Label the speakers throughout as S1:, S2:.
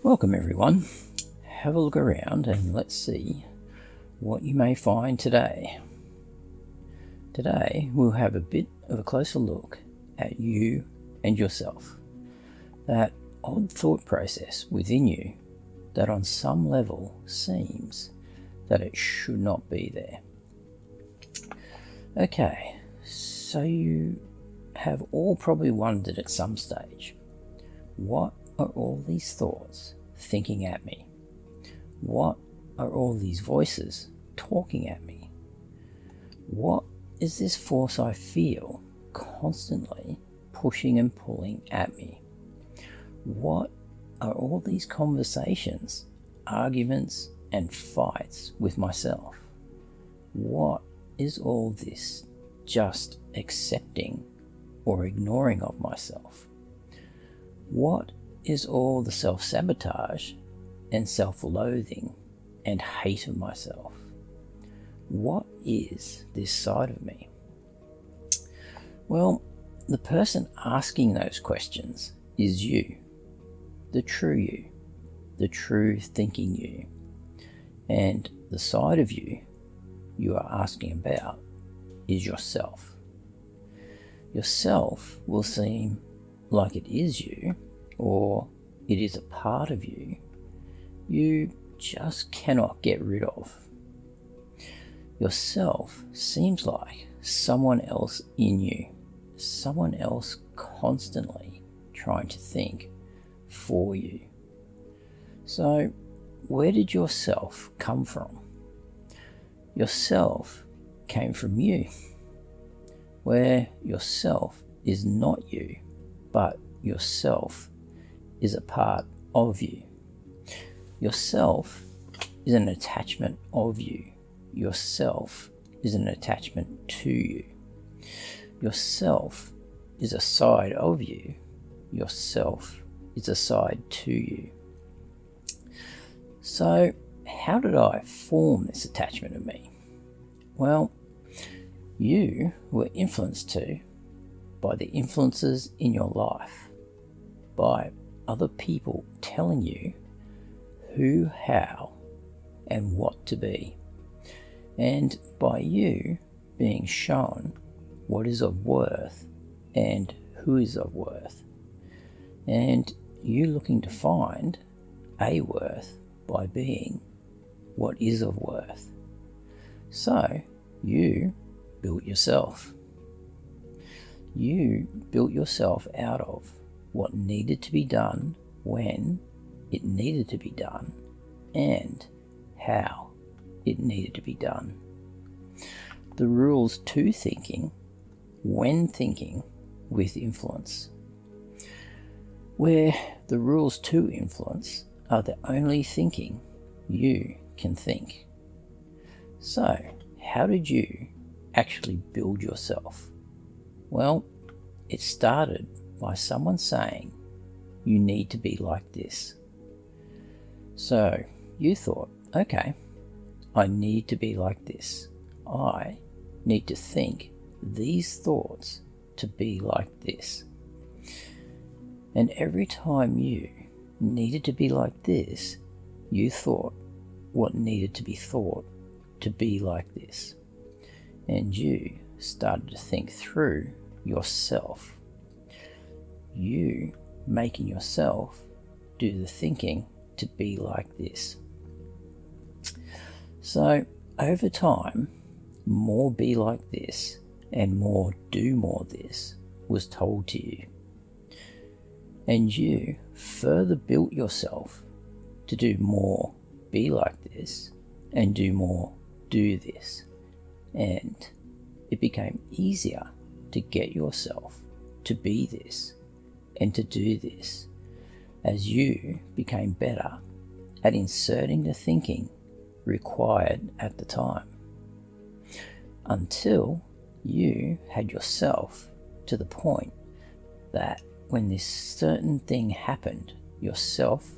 S1: Welcome everyone. Have a look around and let's see what you may find today. Today we'll have a bit of a closer look at you and yourself. That odd thought process within you that on some level seems that it should not be there. Okay, so you have all probably wondered at some stage, what are all these thoughts thinking at me? What are all these voices talking at me? What is this force I feel constantly pushing and pulling at me? What are all these conversations, arguments and fights with myself? What is all this just accepting or ignoring of myself? What is all the self-sabotage and self-loathing and hate of myself? What is this side of me? Well, the person asking those questions is you, the true thinking you. And the side of you are asking about is yourself. Yourself will seem like it is you, or it is a part of you just cannot get rid of. Yourself seems like someone else in you, someone else constantly trying to think for you. So where did yourself come from? Yourself came from you, where yourself is not you, but yourself is a part of you. Yourself is an attachment of you. Yourself is an attachment to you. Yourself is a side of you. Yourself is a side to you. So how did I form this attachment of me? Well, you were influenced to by the influences in your life, by other people telling you who, how, and what to be, and by you being shown what is of worth and who is of worth, and you looking to find a worth by being what is of worth. So you built yourself. You built yourself out of what needed to be done when it needed to be done and how it needed to be done. The rules to thinking when thinking with influence, where the rules to influence are the only thinking you can think. So how did you actually build yourself? Well, it started by someone saying, you need to be like this. So you thought, okay, I need to be like this. I need to think these thoughts to be like this. And every time you needed to be like this, you thought what needed to be thought to be like this. And you started to think through yourself. You making yourself do the thinking to be like this. So over time, more be like this and more do more this was told to you. And you further built yourself to do more be like this and do more do this. And it became easier to get yourself to be this and to do this as you became better at inserting the thinking required at the time, until you had yourself to the point that when this certain thing happened, yourself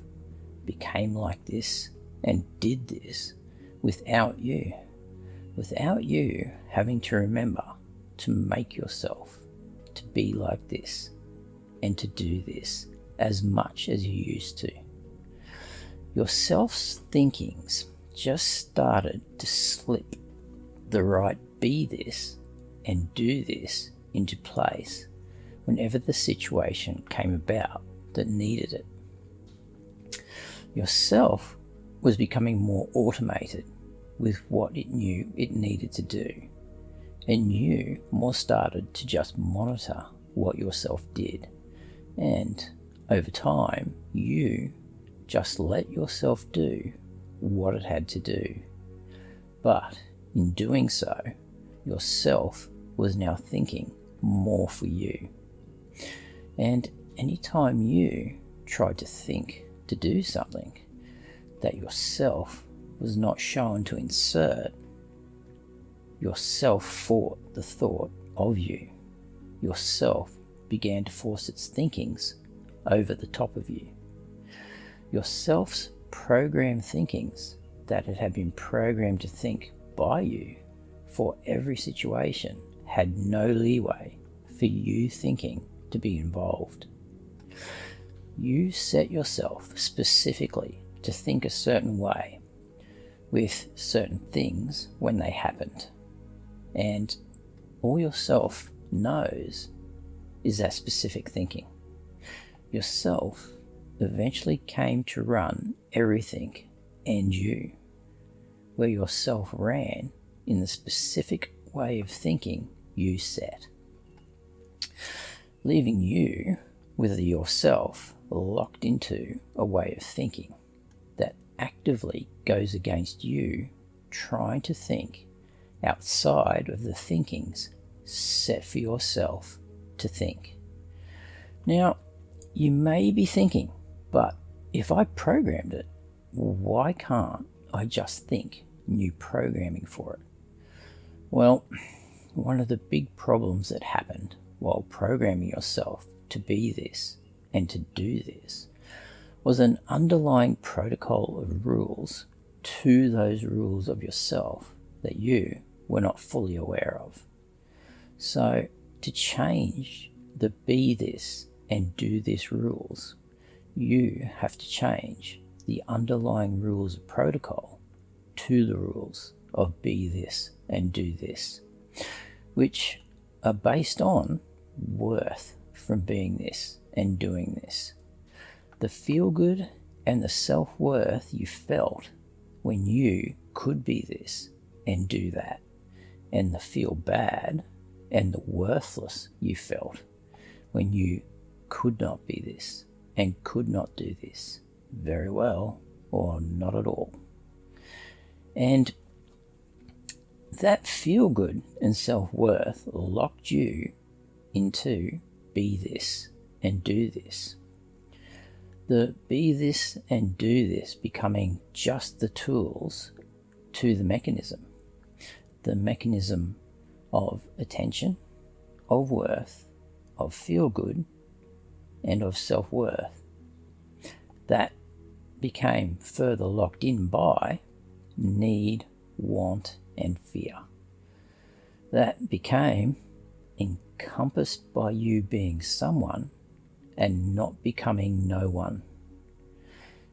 S1: became like this and did this without you having to remember to make yourself to be like this and to do this as much as you used to. Your self's thinkings just started to slip the right be this and do this into place whenever the situation came about that needed it. Yourself was becoming more automated with what it knew it needed to do, and you more started to just monitor what yourself did, and over time you just let yourself do what it had to do. But in doing so, yourself was now thinking more for you. And anytime you tried to think to do something that yourself was not shown to insert, yourself fought the thought of you. Yourself began to force its thinkings over the top of you. Yourself's programmed thinkings that it had been programmed to think by you for every situation had no leeway for you thinking to be involved. You set yourself specifically to think a certain way with certain things when they happened, and all yourself knows is that specific thinking. Yourself eventually came to run everything and you, where yourself ran in the specific way of thinking you set, leaving you with yourself locked into a way of thinking that actively goes against you trying to think outside of the thinkings set for yourself to think. Now, you may be thinking, but if I programmed it, why can't I just think new programming for it? Well, one of the big problems that happened while programming yourself to be this and to do this was an underlying protocol of rules to those rules of yourself that you were not fully aware of. So to change the be this and do this rules, you have to change the underlying rules of protocol to the rules of be this and do this, which are based on worth from being this and doing this. The feel good and the self-worth you felt when you could be this and do that, and the feel bad and the worthless you felt when you could not be this and could not do this very well or not at all. And that feel good and self-worth locked you into be this and do this. The be this and do this becoming just the tools to the mechanism of attention, of worth, of feel good, and of self-worth. That became further locked in by need, want, and fear. That became encompassed by you being someone and not becoming no one.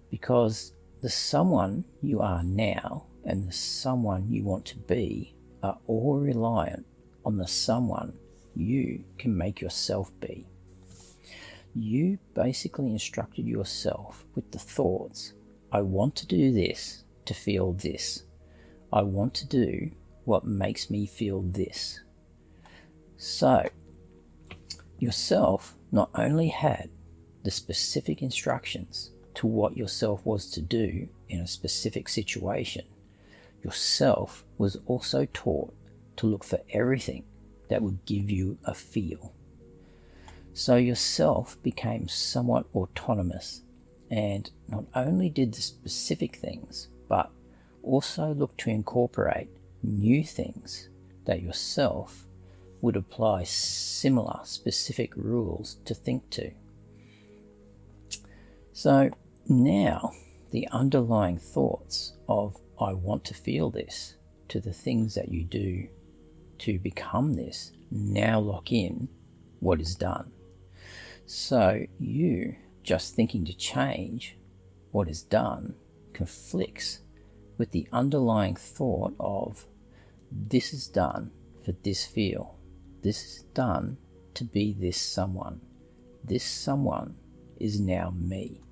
S1: Because the someone you are now and the someone you want to be are all reliant on the someone you can make yourself be. You basically instructed yourself with the thoughts, I want to do this to feel this. I want to do what makes me feel this. So, yourself not only had the specific instructions to what yourself was to do in a specific situation, yourself was also taught to look for everything that would give you a feel. So yourself became somewhat autonomous and not only did the specific things, but also looked to incorporate new things that yourself would apply similar specific rules to think to. So now the underlying thoughts of I want to feel this to the things that you do to become this now lock in what is done. So you just thinking to change what is done conflicts with the underlying thought of this is done for this feel, this is done to be this someone is now me,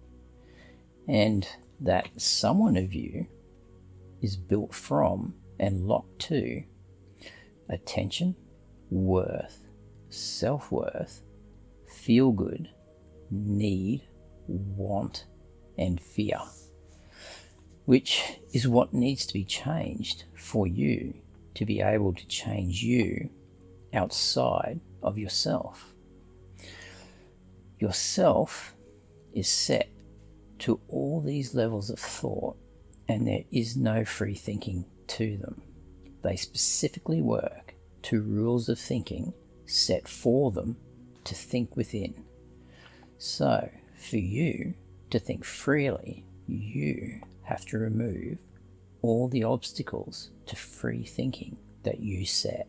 S1: and that someone of you is built from and locked to attention, worth, self-worth, feel good, need, want, and fear, which is what needs to be changed for you to be able to change you outside of yourself. Yourself is set to all these levels of thought, and there is no free thinking to them. They specifically work to rules of thinking set for them to think within. So, for you to think freely, you have to remove all the obstacles to free thinking that you set.